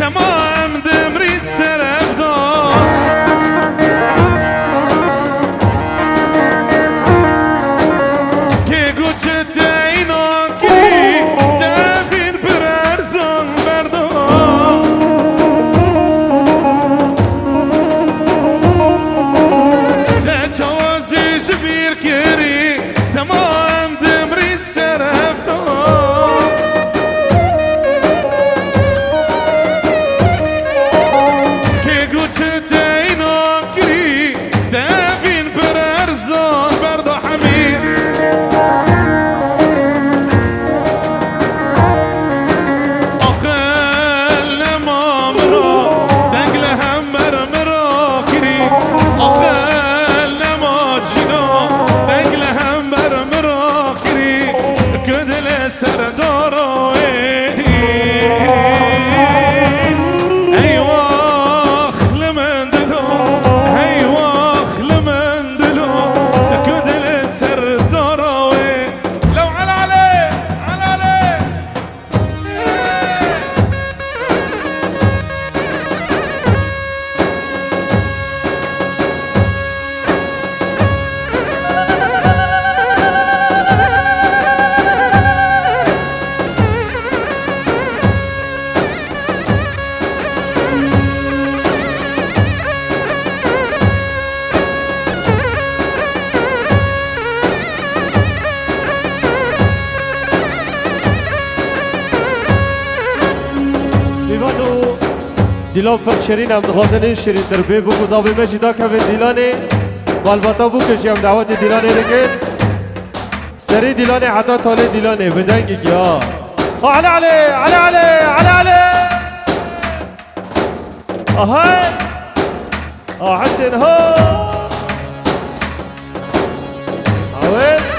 تمام دمريت سرفدار که گوچت اینا کی تفین بررزان بردار تجاوزی جبیر کری تمام دمريت سرفدار که گوچت اینا کی تفین بررزان بردار حمید سردارو ايوا خل من دلو ايوا خل من دلو كدل سردارو لو على عليه على عليه دیلان فر شیرین هم دخوازن شیرین در بی بو گذابی مجی دا که دیلانه و البته بو کشی هم دعوت دیلانه رکن سری دیلانه حتی تاله دیلانه بدنگی که علی علی علی علی علی علی آهای حسن ها عوید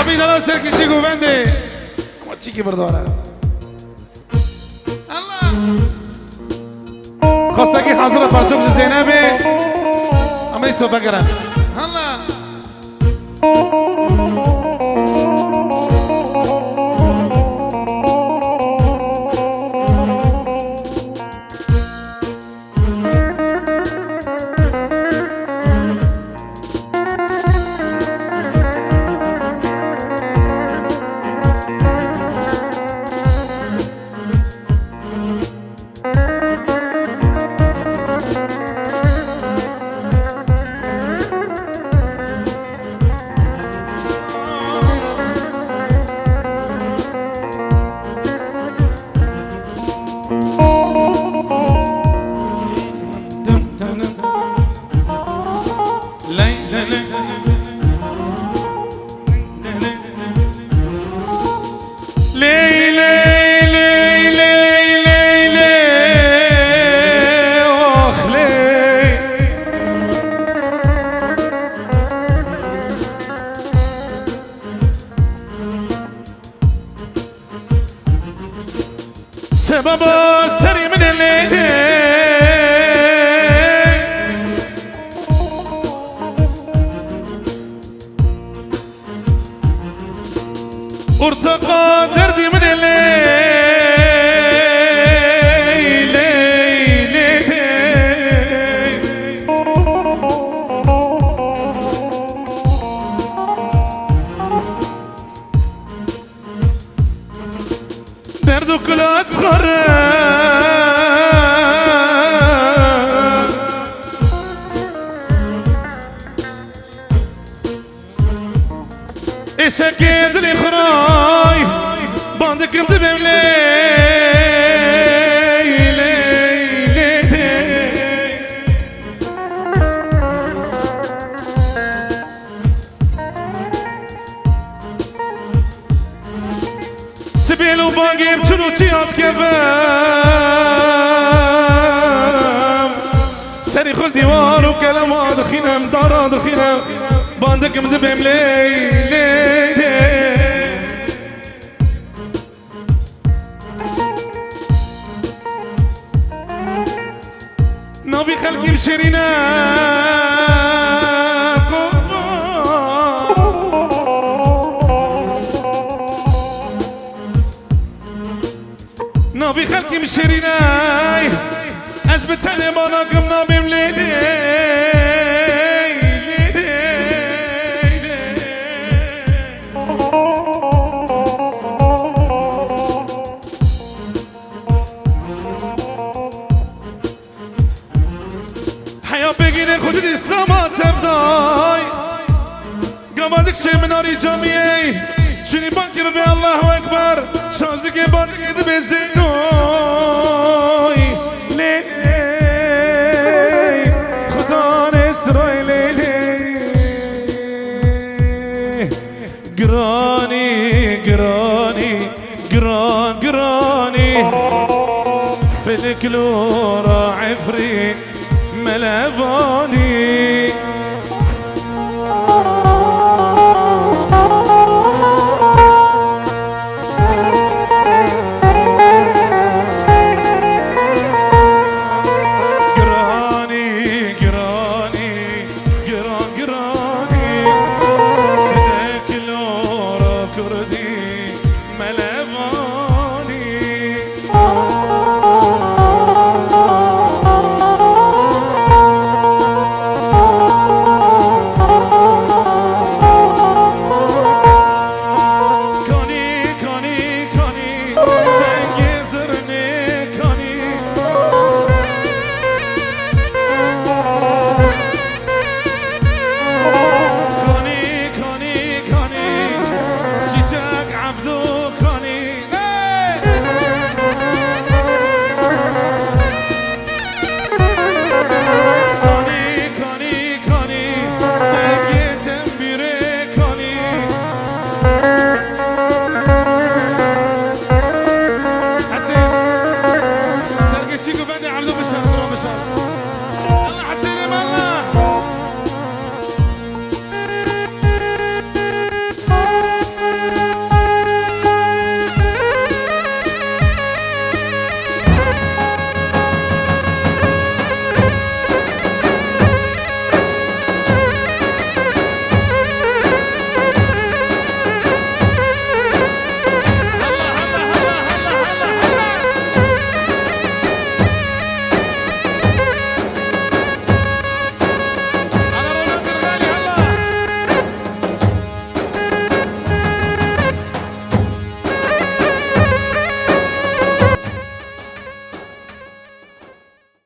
بابی دادا سرکشی گوونده اما چی که برداره الله خواسته که حاضر پرچوک زینبه اما این صحبه کرن الله سبب سری من الليل ارتقى دردي من الليل درد كل أصغر إيش أكيد لي خراي باندك مدبم لي سبيل وباقي بشنو تيات كبام سري خذ ديوار وكلام دخينا مدارا دخينا باندك مدبم لي نبي خلقي بشرينا نبي خلقي بشرينا أثبت أنا بناكم نبي مليدي خود الإسلام تبداي قبلك شيء من نار جامعي شني بانكي ببي الله أكبر شازك بانكي دبي زينوي لي خدا نستروي لي قراني قراني قران قراني في الكلورة عفري ملاباني